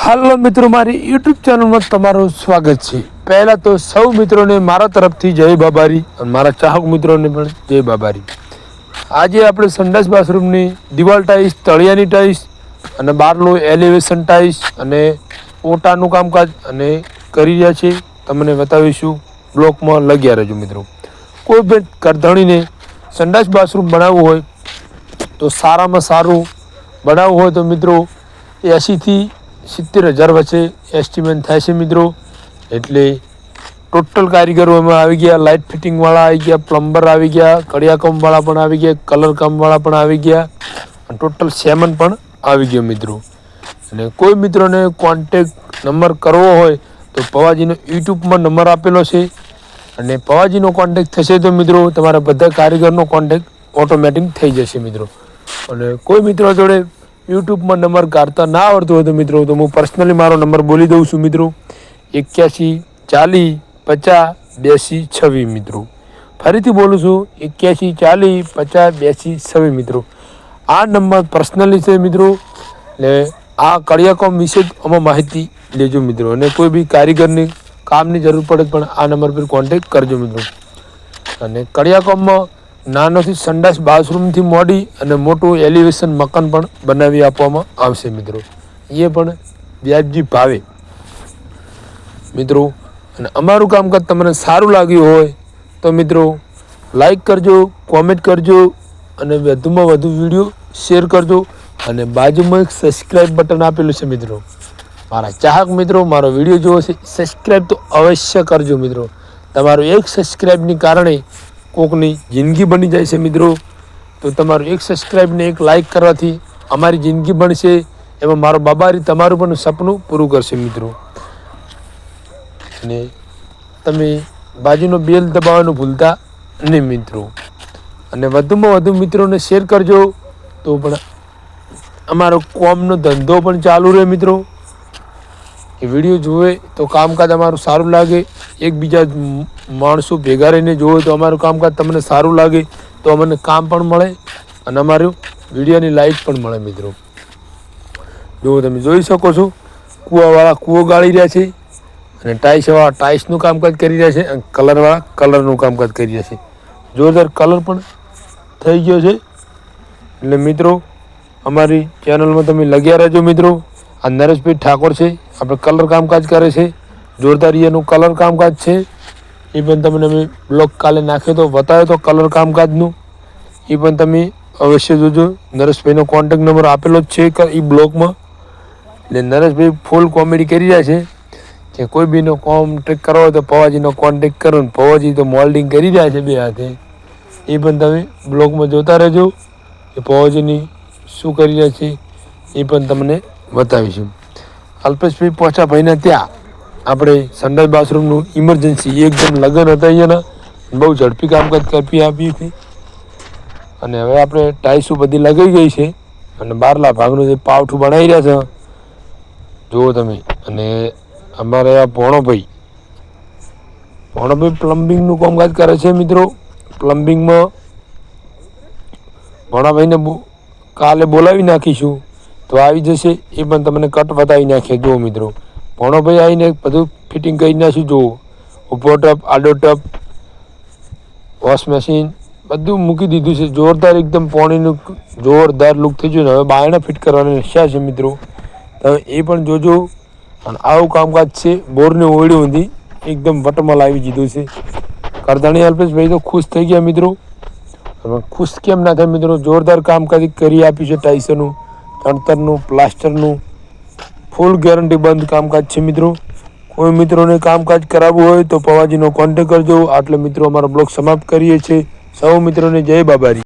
હાલો મિત્રો, મારી યુટ્યુબ ચેનલમાં તમારું સ્વાગત છે। પહેલાં તો સૌ મિત્રોને મારા તરફથી જય બાબારી અને મારા ચાહક મિત્રોને પણ જય બાબારી। આજે આપણે સંડાસ બાથરૂમની દિવાલ ટાઇલ્સ, તળિયાની ટાઇલ્સ અને બહારનું એલિવેશન ટાઇલ્સ અને ઓટાનું કામકાજ અને કરી રહ્યા છીએ, તમને બતાવીશું। બ્લોકમાં લગ્યા રહેજો મિત્રો। કોઈ પણ કરધણીને સંડાસ બાથરૂમ બનાવવું હોય તો સારામાં સારું બનાવવું હોય તો મિત્રો 80 થી 70,000 વચ્ચે એસ્ટિમેટ થાય છે મિત્રો। એટલે ટોટલ કારીગરો એમાં આવી ગયા, લાઇટ ફિટિંગવાળા આવી ગયા, પ્લમ્બર આવી ગયા, કડિયા કામવાળા પણ આવી ગયા, કલર કામવાળા પણ આવી ગયા અને ટોટલ સેમન પણ આવી ગયો મિત્રો। અને કોઈ મિત્રોને કોન્ટેક્ટ નંબર કરવો હોય તો પવાજીનો યુટ્યુબમાં નંબર આપેલો છે અને પવાજીનો કોન્ટેક્ટ થશે તો મિત્રો તમારા બધા કારીગરનો કોન્ટેક્ટ ઓટોમેટિક થઈ જશે મિત્રો। અને કોઈ મિત્રો જોડે યુટ્યુબમાં નંબર કાઢતા ના આવડતો હોય તો મિત્રો તો હું પર્સનલી મારો નંબર બોલી દઉં છું મિત્રો, 81 40 50 82 26 મિત્રો। ફરીથી બોલું છું 81 40 50 82 26 મિત્રો। આ નંબર પર્સનલી છે મિત્રો। એટલે આ કડિયા કામ વિશે આમાં માહિતી લેજો મિત્રો। અને કોઈ બી કારીગરની કામની જરૂર પડે પણ આ નંબર પર કોન્ટેક્ટ કરજો મિત્રો। અને કડિયા કામમાં નાનોથી સંડાસ બાથરૂમથી મોડી અને મોટું એલિવેશન મકાન પણ બનાવી આપવામાં આવશે મિત્રો। એ પણ વ્યાજબી ભાવે મિત્રો। અને અમારું કામકાજ તમને સારું લાગ્યું હોય તો મિત્રો લાઈક કરજો, કોમેન્ટ કરજો અને વધુમાં વધુ વિડીયો શેર કરજો। અને બાજુમાં એક સબસ્ક્રાઈબ બટન આપેલું છે મિત્રો। મારા ચાહક મિત્રો મારો વિડીયો જોવો છે, સબસ્ક્રાઈબ તો અવશ્ય કરજો મિત્રો। તમારું એક સબસ્ક્રાઈબની કારણે કોકની જિંદગી બની જાય છે મિત્રો। તો તમારું એક સબસ્ક્રાઈબને એક લાઈક કરવાથી અમારી જિંદગી બનશે, એમાં મારો બાબારી તમારું પણ સપનું પૂરું કરશે મિત્રો। અને તમે બાજુનો બેલ દબાવવાનું ભૂલતા નહીં મિત્રો। અને વધુમાં વધુ મિત્રોને શેર કરજો તો પણ અમારો કોમનો ધંધો પણ ચાલુ રહે મિત્રો। કે વિડીયો જોવે તો કામકાજ અમારું સારું લાગે, એકબીજા માણસો ભેગા રહીને જોવે તો અમારું કામકાજ તમને સારું લાગે તો અમને કામ પણ મળે અને અમારું વિડીયોની લાઈક પણ મળે મિત્રો। જો તમે જોઈ શકો છો કૂવાવાળા કૂવો ગાળી રહ્યા છે અને ટાઇલ્સવાળા ટાઇલ્સનું કામકાજ કરી રહ્યા છે અને કલરવાળા કલરનું કામકાજ કરી રહ્યા છે। જોરદાર કલર પણ થઈ ગયો છે। એટલે મિત્રો અમારી ચેનલમાં તમે લગ્યા રહેજો મિત્રો। આ નરેશભાઈ ઠાકોર છે, આપણે કલર કામકાજ કરે છે, જોરદાર એનું કલર કામકાજ છે। એ પણ તમને અમે બ્લોગ કાલે નાખ્યો તો બતાવ્યો તો કલર કામકાજનું, એ પણ તમે અવશ્ય જોજો। નરેશભાઈનો કોન્ટેક્ટ નંબર આપેલો જ છે એ બ્લોગમાં। એટલે નરેશભાઈ ફૂલ કોમેડી કરી રહ્યા છે કે કોઈ બીનો કોન્ટેક્ટ કરવો હોય તો પવાજીનો કોન્ટેક્ટ કરો ને પવાજી તો મોલ્ડિંગ કરી રહ્યા છે બે હાથે। એ પણ તમે બ્લોગમાં જોતા રહેજો કે પવાજીની શું કરી રહ્યા છે એ પણ તમને બતાવીશું। અલ્પેશભાઈ પહોંચ્યા ભાઈના ત્યાં આપણે સંડાસ બાથરૂમનું ઇમરજન્સી એકદમ લગન હતા અહીંયાના, બહુ ઝડપી કામકાજ કરી આપી હતી। અને હવે આપણે ટાઇલ્સો બધી લગાવી ગઈ છે અને બહારલા ભાગનું જે પાવઠું બનાવી રહ્યા છે જુઓ તમે। અને અમારે આ ભોણોભાઈ પ્લમ્બિંગનું કામકાજ કરે છે મિત્રો। પ્લમ્બિંગમાં ભોણાભાઈને કાલે બોલાવી નાખીશું તો આવી જશે, એ પણ તમને કટ બતાવી નાખીએ। જુઓ મિત્રો ભોણોભાઈ આવીને બધું ફિટિંગ કરી નાખ્યું। જુઓ ઊભો ટપ, આડો ટપ, વોશ મશીન બધું મૂકી દીધું છે। જોરદાર એકદમ પાણીનું જોરદાર લુક થઈ ગયું। હવે બાયણા ફિટ કરવાની ઈચ્છા છે મિત્રો, તમે એ પણ જોજો। અને આવું કામકાજ છે, બોરની ઓયડી ઊંધી એકદમ વટમાં લાવી દીધું છે। કરધાણી અલ્પેશભાઈ તો ખુશ થઈ ગયા મિત્રો। ખુશ કેમ ના થાય મિત્રો, જોરદાર કામકાજ કરી આપ્યું છે। ટાઇલ્સનું, ચણતરનું, પ્લાસ્ટરનું ફૂલ ગેરંટી બંધ કામકાજ છે મિત્રો। કોઈ મિત્રોને કામકાજ કરાવવું હોય તો પવાજીનો કોન્ટેક્ટ કરજો। આટલે મિત્રો અમારો બ્લોગ સમાપ્ત કરીએ છીએ। સૌ મિત્રોને જય બાબારી।